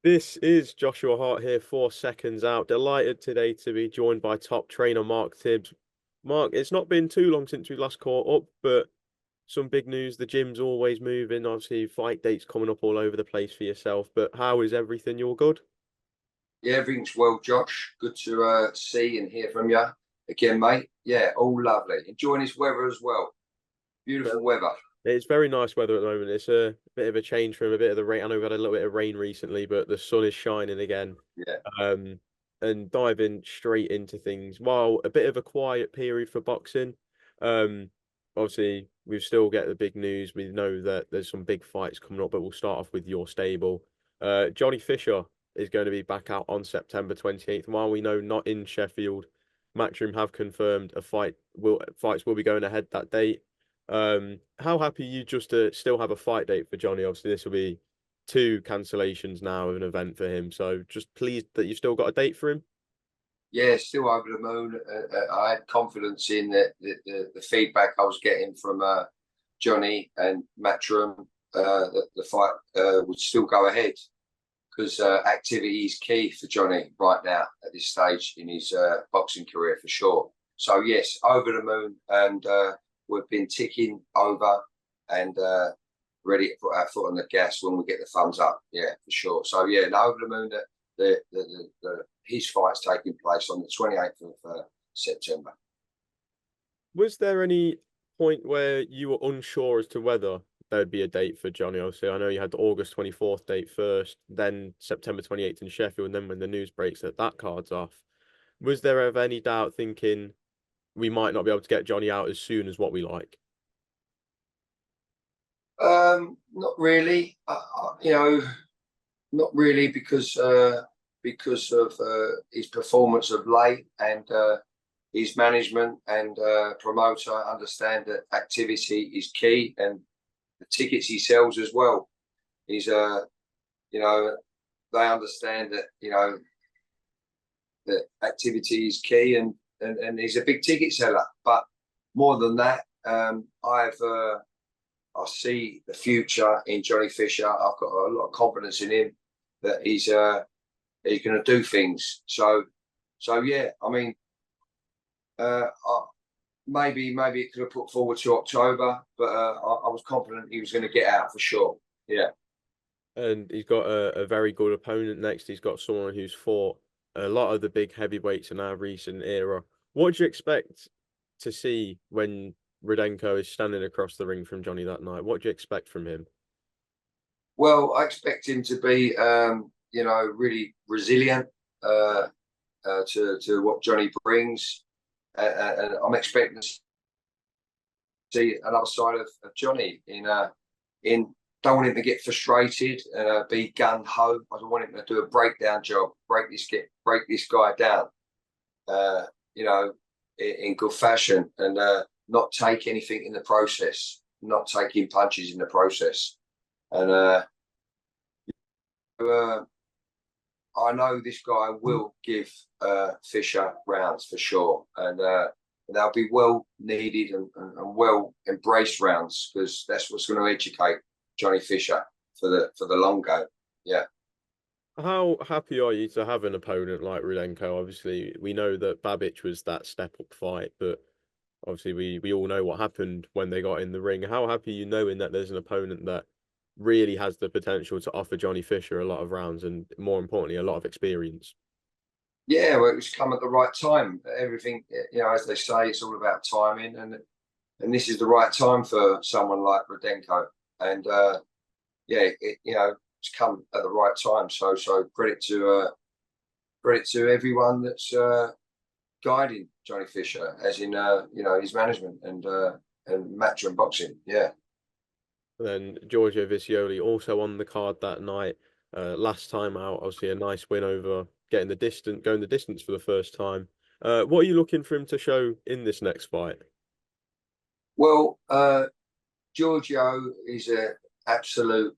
This is Joshua Hart here for Seconds Out. Delighted today to be joined by top trainer Mark Tibbs. Mark, it's not been too long since we last caught up, but some big news. The gym's always moving. Obviously, fight dates coming up all over the place for yourself. But how is everything? You're good? Yeah, everything's well, Josh. Good to see and hear from you again, mate. Yeah, all lovely. Enjoying this weather as well. Beautiful weather. It's very nice weather at the moment. It's a bit of a change from a bit of the rain. I know we had a little bit of rain recently, but the sun is shining again. Yeah. Um, and diving straight into things. While a bit of a quiet period for boxing, um, obviously we still get the big news. We know that there's some big fights coming up, but we'll start off with your stable. Johnny Fisher is going to be back out on September 28th. While we know not in Sheffield, Matchroom have confirmed fights will be going ahead that date. How happy you just to still have a fight date for Johnny? Obviously, this will be two cancellations now of an event for him. So just pleased that you've still got a date for him. Yeah, still over the moon. I had confidence in the feedback I was getting from Johnny and Matchroom that the fight would still go ahead because activity is key for Johnny right now at this stage in his boxing career for sure. So yes, over the moon, and we've been ticking over and ready to put our foot on the gas when we get the thumbs up. Yeah, for sure. So yeah, no, over the moon that his fight's taking place on the 28th of September. Was there any point where you were unsure as to whether there'd be a date for Johnny? Obviously, I know you had the August 24th date first, then September 28th in Sheffield, and then when the news breaks that that card's off. Was there ever any doubt thinking we might not be able to get Johnny out as soon as what we like? Not really. Not really because of his performance of late and his management and promoter understand that activity is key and the tickets he sells as well. He's you know, they understand that that activity is key and he's a big ticket seller. But more than that, I see the future in Johnny Fisher. I've got a lot of confidence in him that he's going to do things. So yeah. I mean, maybe it could have put forward to October, but I was confident he was going to get out for sure. Yeah. And he's got a very good opponent next. He's got someone who's fought a lot of the big heavyweights in our recent era. What do you expect to see when Rudenko is standing across the ring from Johnny that night? What do you expect from him? Well, I expect him to be, really resilient to what Johnny brings, and I'm expecting to see another side of Johnny in. Don't want him to get frustrated and be gun ho. I don't want him to do a breakdown job, break this guy down, in good fashion, and not take anything in the process, not taking punches in the process. And I know this guy will give Fisher rounds for sure, and they'll be well needed and well embraced rounds because that's what's going to educate Johnny Fisher for the long go. Yeah. How happy are you to have an opponent like Rudenko? Obviously, we know that Babic was that step up fight, but obviously we all know what happened when they got in the ring. How happy are you knowing that there's an opponent that really has the potential to offer Johnny Fisher a lot of rounds and more importantly, a lot of experience? Yeah, well, it was come at the right time. Everything, as they say, it's all about timing, and this is the right time for someone like Rudenko. And it's come at the right time. So credit to everyone that's guiding Johnny Fisher, as in his management and Matchroom Boxing. Yeah. Then Giorgio Visioli also on the card that night. Last time out, obviously a nice win over going the distance for the first time. What are you looking for him to show in this next fight? Well, Giorgio is an absolute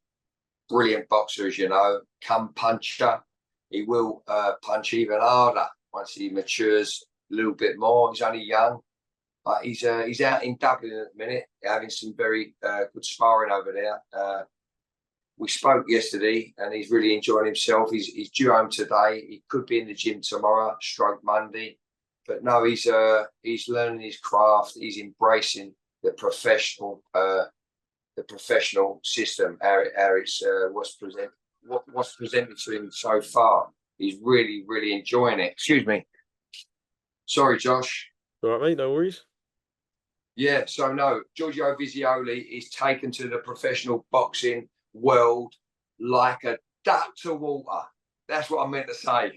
brilliant boxer, as you know. Come puncher. He will punch even harder once he matures a little bit more. He's only young. He's out in Dublin at the minute, having some very good sparring over there. we spoke yesterday, and he's really enjoying himself. He's due home today. He could be in the gym tomorrow, stroke Monday, but no, he's learning his craft. He's embracing the professional system. How it's what's presented to him so far. He's really, really enjoying it. Excuse me. Sorry, Josh. All right, mate. No worries. Yeah, so no, Giorgio Vizioli is taken to the professional boxing world like a duck to water. That's what I meant to say.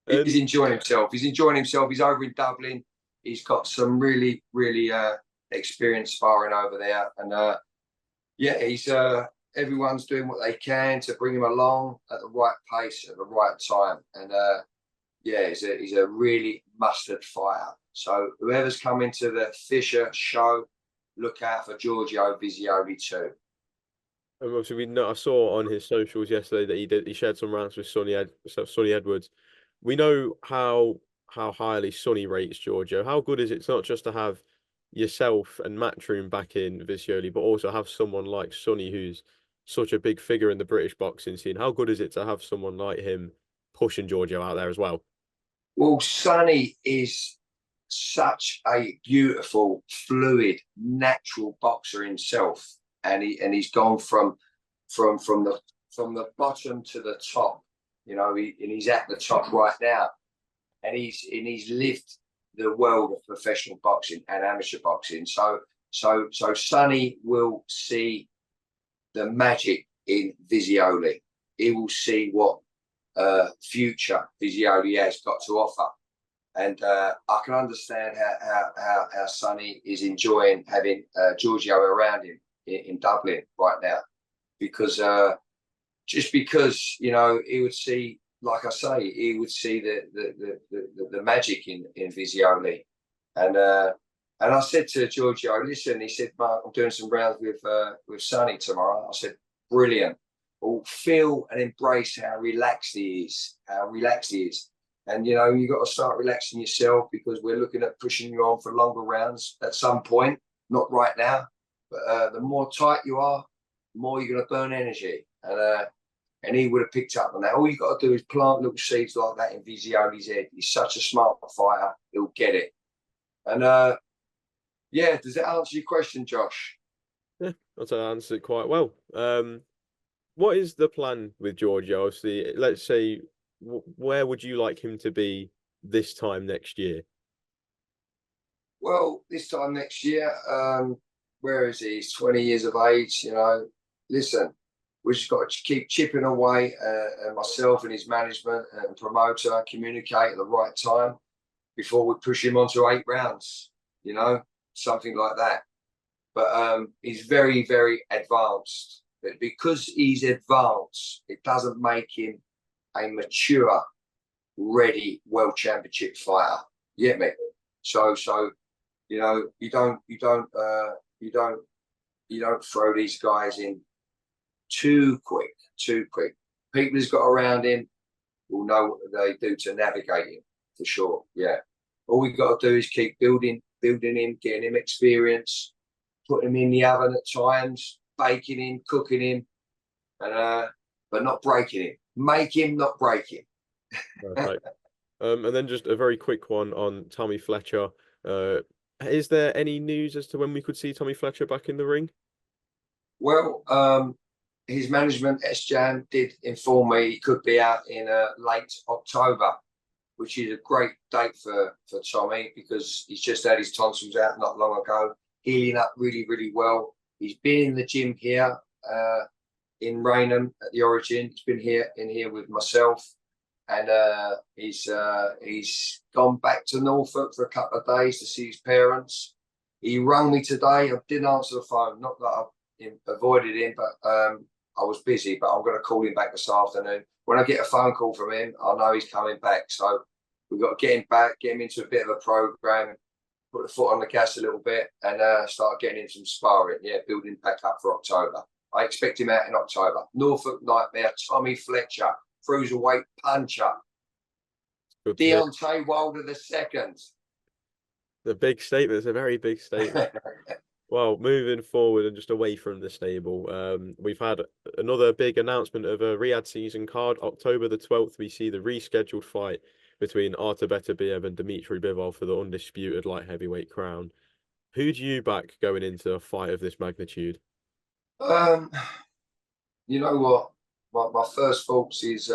He's enjoying himself. He's enjoying himself. He's over in Dublin. He's got some really, really experienced sparring over there. And yeah, he's everyone's doing what they can to bring him along at the right pace at the right time. And yeah, he's a really mustard fighter. So whoever's coming to the Fisher show, look out for Giorgio Vizioli too. And obviously, I saw on his socials yesterday that he shared some rounds with Sonny Edwards. We know how highly Sonny rates Giorgio. How good is it not just to have yourself and Matchroom back in Vizioli, but also have someone like Sonny, who's such a big figure in the British boxing scene? How good is it to have someone like him pushing Giorgio out there as well? Well, Sonny is such a beautiful, fluid, natural boxer himself, and he's gone from the bottom to the top. You know, he's at the top right now, and he's lived the world of professional boxing and amateur boxing. So Sonny will see the magic in Vizioli. He will see what future Vizioli has got to offer. And I can understand how Sonny is enjoying having Giorgio around him in Dublin right now, because just because, you know, he would see, like I say, he would see the magic in Vizioli. And I said to Giorgio, listen, he said, Mark, I'm doing some rounds with Sonny tomorrow. I said, brilliant. Well, feel and embrace how relaxed he is, And, you know, you've got to start relaxing yourself, because we're looking at pushing you on for longer rounds at some point, not right now. But the more tight you are, the more you're going to burn energy. And he would have picked up on that. All you got to do is plant little seeds like that in Vizioli's head. He's such a smart fighter. He'll get it. And, yeah, does that answer your question, Josh? Yeah, I'd say I answered it quite well. What is the plan with Giorgio? Obviously, let's say, where would you like him to be this time next year? Well, this time next year, where is he? He's 20 years of age, you know. Listen, we just got to keep chipping away, and myself and his management and promoter communicate at the right time before we push him onto 8 rounds, you know, something like that. But he's very, very advanced. But because he's advanced, it doesn't make him a mature, ready world championship fighter. You get me? So you know, you don't throw these guys in too quick. People who's got around him will know what they do to navigate him, for sure. Yeah. All we got to do is keep building him, getting him experience, putting him in the oven at times, baking him, cooking him, and but not breaking him. Make him, not break him. Perfect. And then just a very quick one on Tommy Fletcher. Is there any news as to when we could see Tommy Fletcher back in the ring? Well, his management, SJAM, did inform me he could be out in late October, which is a great date for Tommy, because he's just had his tonsils out not long ago, healing up really, really well. He's been in the gym here in Raynham at the Origin. He's been in here with myself, and he's gone back to Norfolk for a couple of days to see his parents. He rang me today. I didn't answer the phone. Not that I avoided him, but I was busy. But I'm going to call him back this afternoon. When I get a phone call from him, I know he's coming back. So we've got to get him back, get him into a bit of a program, put the foot on the gas a little bit, and start getting in some sparring. Yeah, building back up for October. I expect him out in October. Norfolk Nightmare, Tommy Fletcher, cruiserweight puncher. Deontay Wilder II. The big statement. It's a very big statement. Well, moving forward and just away from the stable, we've had another big announcement of a Riyadh season card. October the 12th, we see the rescheduled fight between Artur Beterbiev and Dmitry Bivol for the undisputed light heavyweight crown. Who do you back going into a fight of this magnitude? Um, you know what? My first thoughts is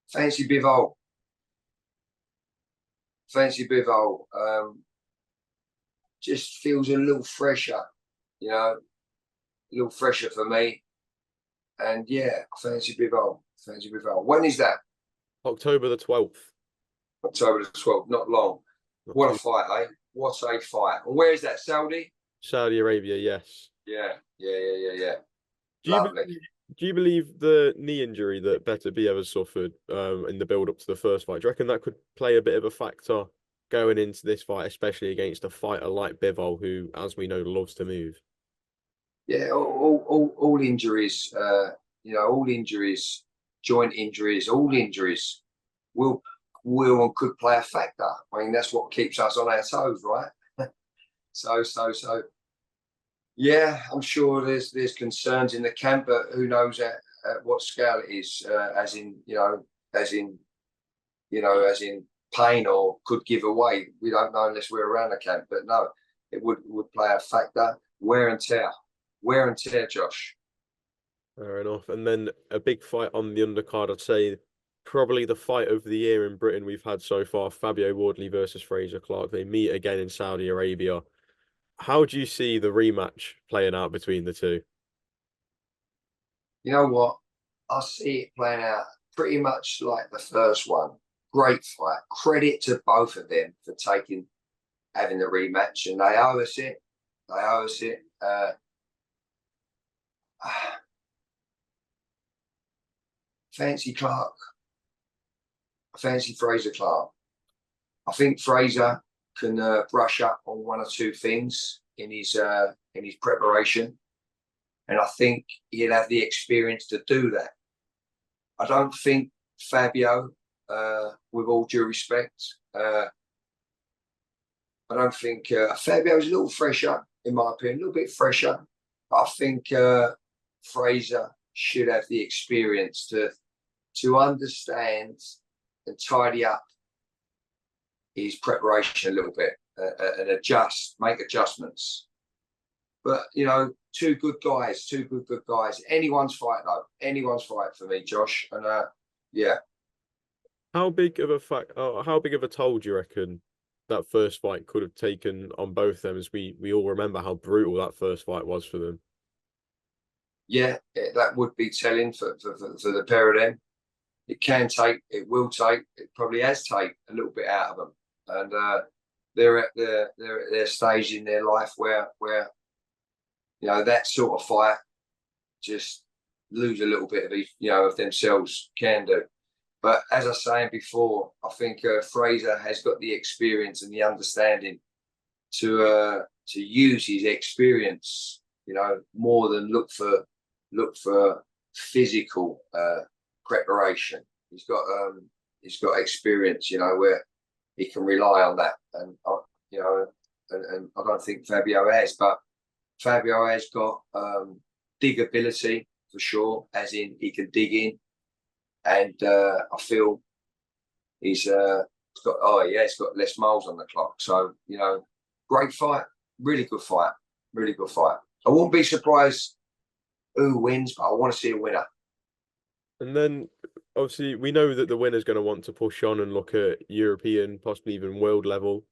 fancy Bivol. Fancy Bivol. Just feels a little fresher, a little fresher for me. And yeah, fancy Bivol. Fancy Bivol. When is that? October the 12th. October the 12th. Not long. Not What a too- fight, eh? What a fight. And where is that? Saudi? Saudi Arabia, yes. Yeah. Do you Lovely. believe, do you believe the knee injury that Beterbiev has suffered in the build up to the first fight? Do you reckon that could play a bit of a factor going into this fight, especially against a fighter like Bivol, who, as we know, loves to move? Yeah, all injuries, all injuries, joint injuries, all injuries will and could play a factor. I mean, that's what keeps us on our toes, right? So. Yeah, I'm sure there's concerns in the camp, but who knows at what scale it is, as in pain or could give away. We don't know unless we're around the camp, but no, it would play a factor. Wear and tear, Josh. Fair enough. And then a big fight on the undercard, I'd say probably the fight of the year in Britain we've had so far, Fabio Wardley versus Frazer Clarke. They meet again in Saudi Arabia. How do you see the rematch playing out between the two? You know what? I see it playing out pretty much like the first one. Great fight. Credit to both of them for having the rematch, and they owe us it. They owe us it. Fancy Clarke. Fancy Frazer Clarke. I think Frazer can brush up on one or two things in his preparation, and I think he'll have the experience to do that. I don't think Fabio, with all due respect, I don't think Fabio's a little fresher, in my opinion, a little bit fresher. I think Frazer should have the experience to understand and tidy up his preparation a little bit and make adjustments. But two good guys. Anyone's fight though. Anyone's fight for me, Josh. And yeah. How big of a toll do you reckon that first fight could have taken on both of them? As we all remember how brutal that first fight was for them. Yeah, that would be telling for the pair of them. It will take, it probably has taken a little bit out of them, and they're at their stage in their life where that sort of fight just lose a little bit of themselves, can do. But as I was saying before, I think Frazer has got the experience and the understanding to use his experience, more than look for physical preparation. He's got experience, where he can rely on that, and and I don't think Fabio has, but Fabio has got dig ability for sure, as in he can dig in, and I feel he's got less miles on the clock. So great fight, really good fight. I wouldn't be surprised who wins, but I want to see a winner. And then obviously we know that the winner's going to want to push on and look at European, possibly even world level.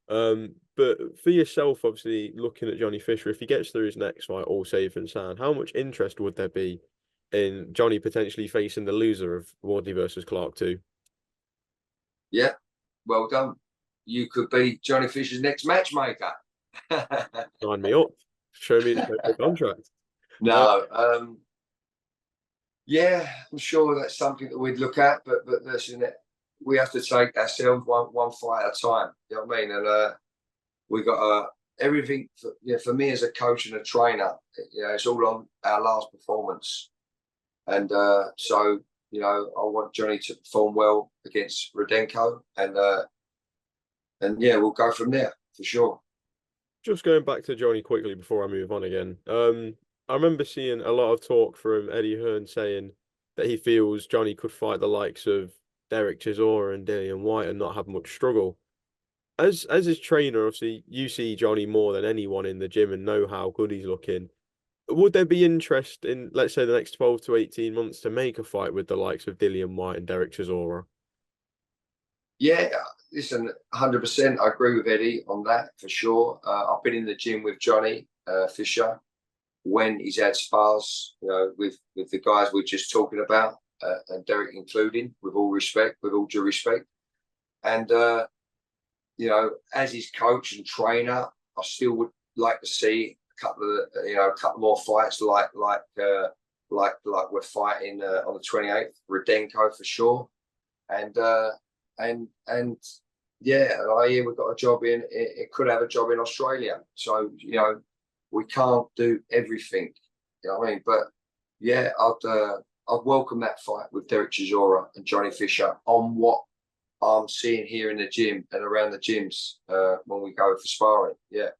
But for yourself, obviously looking at Johnny Fisher, if he gets through his next fight all safe and sound, how much interest would there be in Johnny potentially facing the loser of Wardley versus Clarke too? Yeah, well done. You could be Johnny Fisher's next matchmaker. Sign me up. Show me the contract. No, yeah, I'm sure that's something that we'd look at, but listen, we have to take ourselves one fight at a time. You know what I mean? And we got everything for me as a coach and a trainer. It's all on our last performance, and so I want Johnny to perform well against Rudenko, and yeah, we'll go from there for sure. Just going back to Johnny quickly before I move on again. I remember seeing a lot of talk from Eddie Hearn saying that he feels Johnny could fight the likes of Derek Chisora and Dillian White and not have much struggle. As his trainer, obviously, you see Johnny more than anyone in the gym and know how good he's looking. Would there be interest in, let's say, the next 12 to 18 months to make a fight with the likes of Dillian White and Derek Chisora? Yeah, listen, 100%. I agree with Eddie on that for sure. I've been in the gym with Johnny Fisher when he's had spars, with the guys we're just talking about, and Derek including, with all due respect. And as his coach and trainer, I still would like to see a couple more fights like we're fighting on the 28th, Rudenko for sure, and yeah, and I hear we've got a job it could have a job in Australia, so we can't do everything, you know what I mean? But yeah, I'd welcome that fight with Derek Chisora and Johnny Fisher on what I'm seeing here in the gym and around the gyms when we go for sparring. Yeah.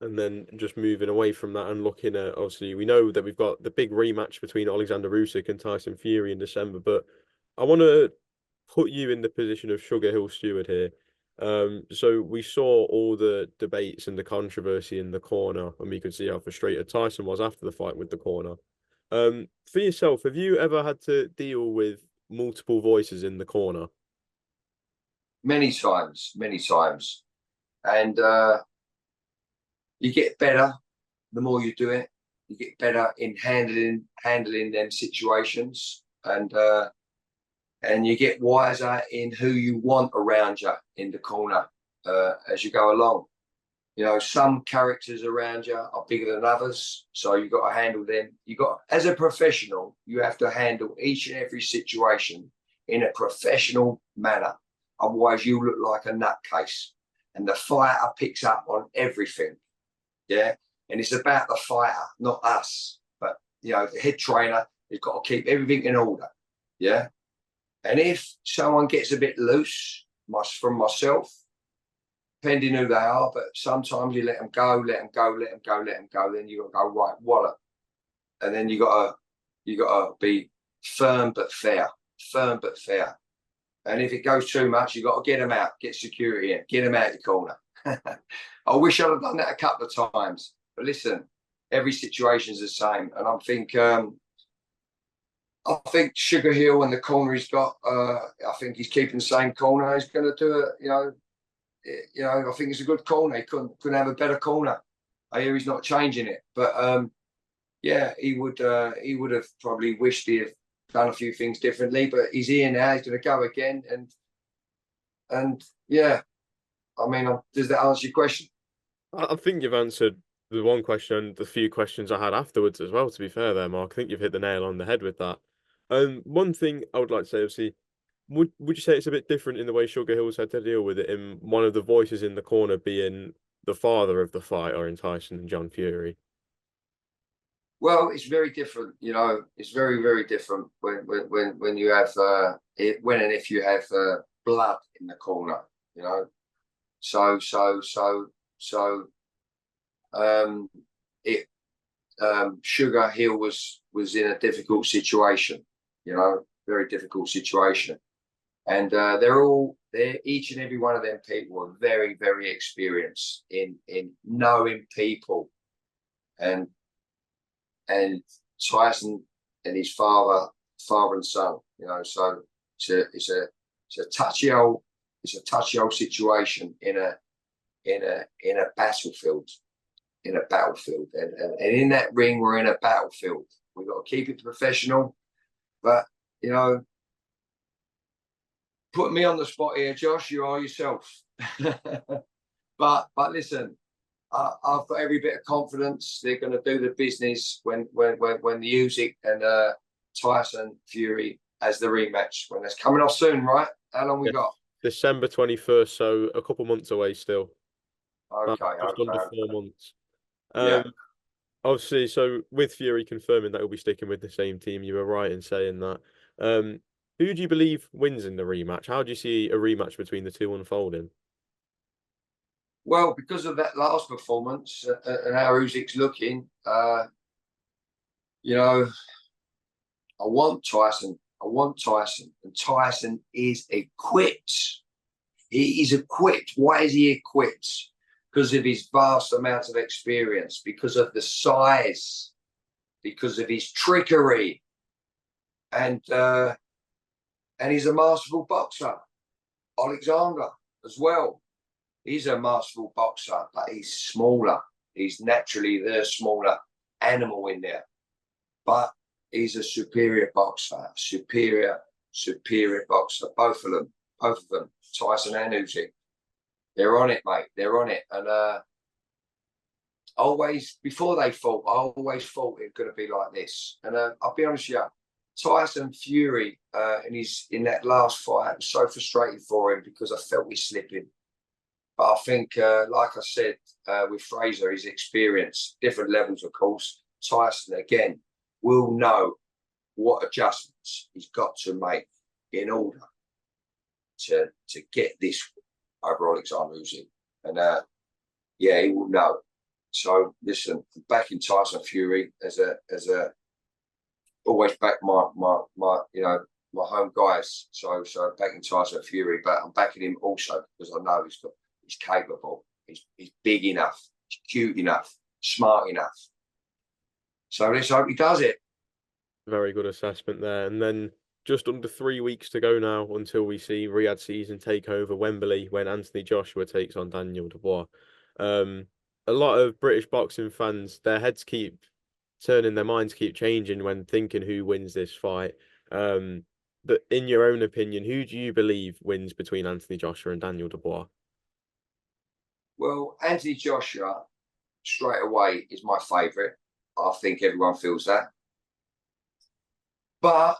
And then just moving away from that and looking at, obviously, we know that we've got the big rematch between Alexander Usyk and Tyson Fury in December, but I want to put you in the position of SugarHill Steward here. So we saw all the debates and the controversy in the corner, and we could see how frustrated Tyson was after the fight with the corner. For yourself, have you ever had to deal with multiple voices in the corner? Many times. And you get better the more you do it. You get better in handling them situations, and you get wiser in who you want around you in the corner as you go along. Some characters around you are bigger than others, so you've got to handle them. As a professional, you have to handle each and every situation in a professional manner. Otherwise, you look like a nutcase, and the fighter picks up on everything. Yeah, and it's about the fighter, not us. But the head trainer has got to keep everything in order. Yeah, and if someone gets a bit loose, from myself, depending who they are, but sometimes you let them go. Then you got to go right, WALLOP, and then you got to be firm but fair. And if it goes too much, you got to get them out, get security in, get them out of the corner. I wish I'd have done that a couple of times, but listen, every situation's the same, and I think SugarHill and the corner he's got, I think he's keeping the same corner. He's going to do it. I think it's a good corner. He couldn't have a better corner. I hear he's not changing it, but yeah, he would have probably wished he'd have done a few things differently. But he's here now. He's going to go again, and yeah, I mean, does that answer your question? I think you've answered the one question and the few questions I had afterwards as well, to be fair there, Mark. I think you've hit the nail on the head with that. One thing I would like to say, obviously, would you say it's a bit different in the way SugarHill's had to deal with it, in one of the voices in the corner being the father of the fighter in Tyson and John Fury? Well, it's very different. It's very, very different when you have when and if you have blood in the corner. So it SugarHill was in a difficult situation. Very difficult situation. And each and every one of them people are very, very experienced in knowing people, and Tyson and his father and son. So it's a touchy old situation in a battlefield. And in that ring, we're in a battlefield. We've got to keep it professional, but put me on the spot here, Josh. You are yourself. But listen, I've got every bit of confidence they're going to do the business when the Usyk and Tyson Fury as the rematch, when that's coming off soon, right? How long we got? December 21st, so a couple months away still. Okay, just under 4 months. Yeah. Obviously, so with Fury confirming that he'll be sticking with the same team, you were right in saying that. Who do you believe wins in the rematch? How do you see a rematch between the two unfolding? Well, because of that last performance and how Usyk's looking, you know, I want Tyson. I want Tyson. And Tyson is equipped. He is equipped. Why is he equipped? Because of his vast amount of experience, because of the size, because of his trickery. And he's a masterful boxer. Alexander as well. He's a masterful boxer, but he's smaller. He's naturally the smaller animal in there. But he's a superior boxer, superior boxer. Both of them, Tyson and Usyk. They're on it, mate. They're on it. And always, before they fought, I always thought it was going to be like this. And I'll be honest with you, Tyson Fury in that last fight, I was so frustrated for him because I felt he's slipping. But I think, like I said, with Frazer, his experience, different levels, of course. Tyson, again, will know what adjustments he's got to make in order to get this over Alexander Usyk. And, yeah, he will know. So, listen, backing Tyson Fury as a always back my home guys. So backing Tyson Fury, but I'm backing him also because I know he's capable. He's big enough. He's cute enough. Smart enough. So let's hope he does it. Very good assessment there. And then just under 3 weeks to go now until we see Riyadh Season take over Wembley when Anthony Joshua takes on Daniel Dubois. A lot of British boxing fans, their heads keep turning, their minds keep changing when thinking who wins this fight. But in your own opinion, who do you believe wins between Anthony Joshua and Daniel Dubois? Well, Anthony Joshua straight away is my favourite. I think everyone feels that. But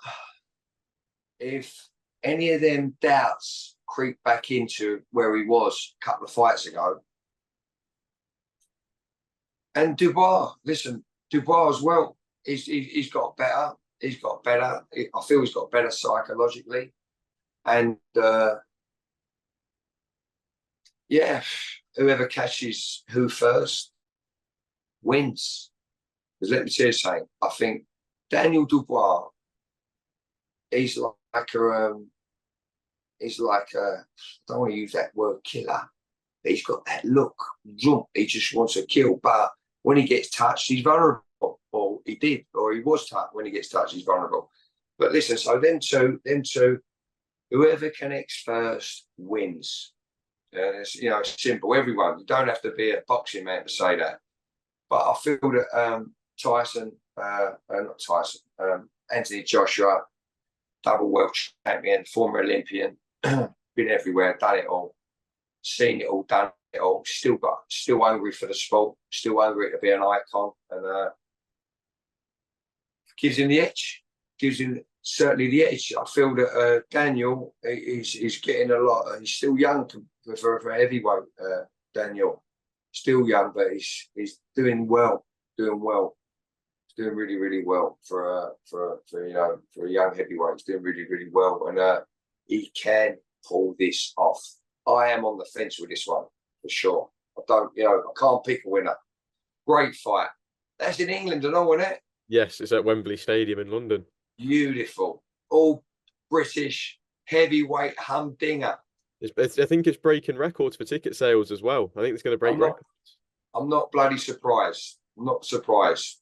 if any of them doubts creep back into where he was a couple of fights ago, and Dubois, listen, Dubois as well, he's got better. He's got better. I feel he's got better psychologically. And yeah, whoever catches who first wins. Because let me tell you something, I think Daniel Dubois, he's like a, I don't want to use that word killer, but he's got that look. He just wants to kill. But when he gets touched, he's vulnerable. Or he did, or he was touched. When he gets touched, he's vulnerable. But listen, so them two, whoever connects first wins. It's, it's simple. Everyone, you don't have to be a boxing man to say that. But I feel that Anthony Joshua, double world champion, former Olympian, been everywhere, done it all, seen it all, done it all, still hungry for the sport, still hungry to be an icon, and gives him the edge, gives him certainly the edge. I feel that Daniel is getting a lot. He's still young for a heavyweight. Daniel, still young, but he's doing well, He's doing really, really well for a young heavyweight. He's doing really, really well, and he can pull this off. I am on the fence with this one for sure. I can't pick a winner. Great fight. That's in England and all, isn't it? Yes, it's at Wembley Stadium in London. Beautiful. All British heavyweight humdinger. I think it's breaking records for ticket sales as well. I think it's going to break records. I'm not bloody surprised. I'm not surprised.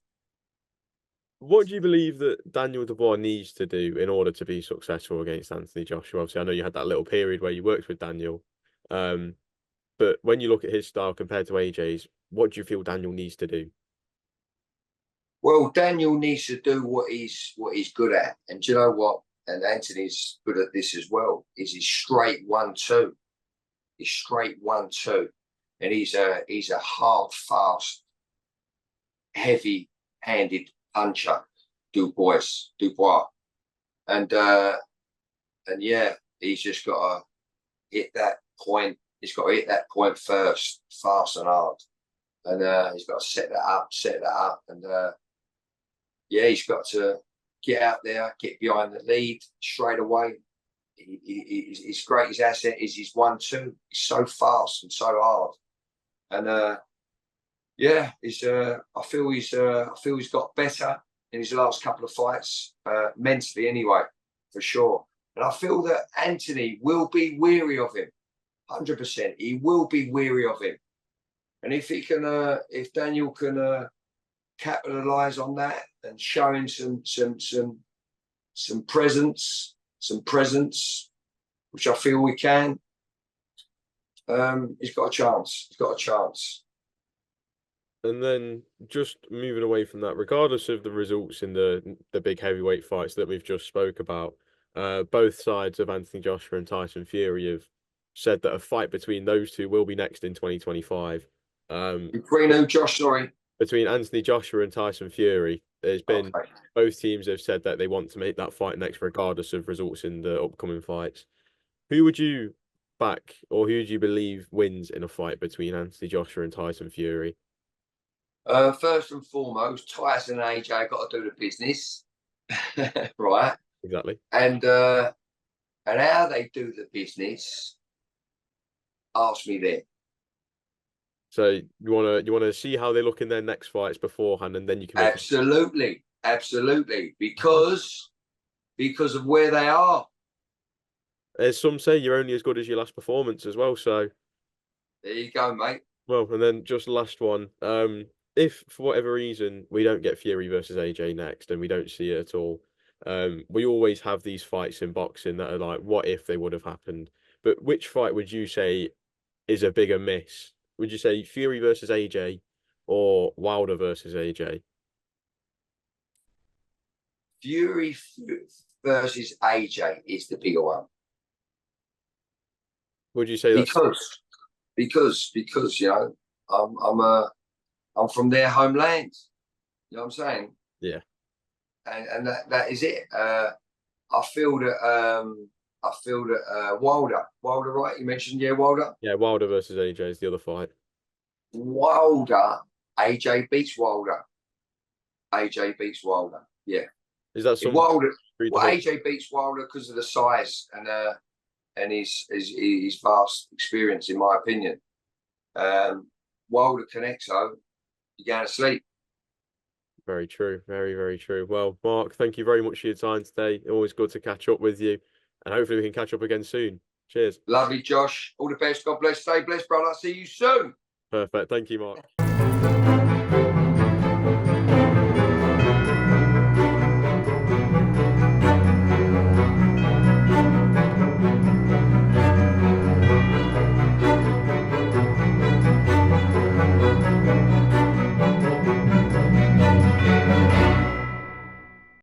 What do you believe that Daniel Dubois needs to do in order to be successful against Anthony Joshua? Obviously, I know you had that little period where you worked with Daniel. But when you look at his style compared to AJ's, what do you feel Daniel needs to do? Well, Daniel needs to do what he's good at. And do you know what? And Anthony's good at this as well, is his straight 1-2. His straight 1-2. And he's a hard, fast, heavy-handed puncher, Dubois. And yeah, he's just got to hit that point. He's got to hit that point first, fast and hard. And he's got to set that up. And yeah, he's got to get out there, get behind the lead straight away. He's great. His asset is his 1-2. He's so fast and so hard. And yeah, I feel he's got better in his last couple of fights, mentally anyway, for sure. And I feel that Anthony will be weary of him, 100%. He will be weary of him. And if Daniel can capitalise on that and show him some presence, which I feel we can, he's got a chance. He's got a chance. And then just moving away from that, regardless of the results in the big heavyweight fights that we've just spoke about, both sides of Anthony Joshua and Tyson Fury have said that a fight between those two will be next in 2025. Between who, Josh? Sorry. Between Anthony Joshua and Tyson Fury, there's been both teams have said that they want to make that fight next, regardless of results in the upcoming fights. Who would you back, or who do you believe wins in a fight between Anthony Joshua and Tyson Fury? First and foremost, Tyson and AJ got to do the business, right? Exactly. And how they do the business, ask me then. So you wanna see how they look in their next fights beforehand, and then you can absolutely, because of where they are. As some say, you're only as good as your last performance as well. So there you go, mate. Well, and then just last one. If for whatever reason we don't get Fury versus AJ next, and we don't see it at all, we always have these fights in boxing that are like, what if they would have happened? But which fight would you say is a bigger miss? Would you say Fury versus AJ or Wilder versus AJ? Fury versus AJ is the bigger one. Would you say that's because you know I'm from their homeland. You know what I'm saying? Yeah. And that is it. I feel that Wilder, right? You mentioned Wilder. Yeah, Wilder versus AJ is the other fight. AJ beats Wilder. Yeah. Is that something? AJ beats Wilder because of the size and his vast experience, in my opinion. Wilder connects, so you're going to sleep. Very true. Very, very true. Well, Mark, thank you very much for your time today. Always good to catch up with you. And hopefully we can catch up again soon. Cheers. Lovely, Josh. All the best. God bless. Stay blessed, brother. See you soon. Perfect. Thank you, Mark.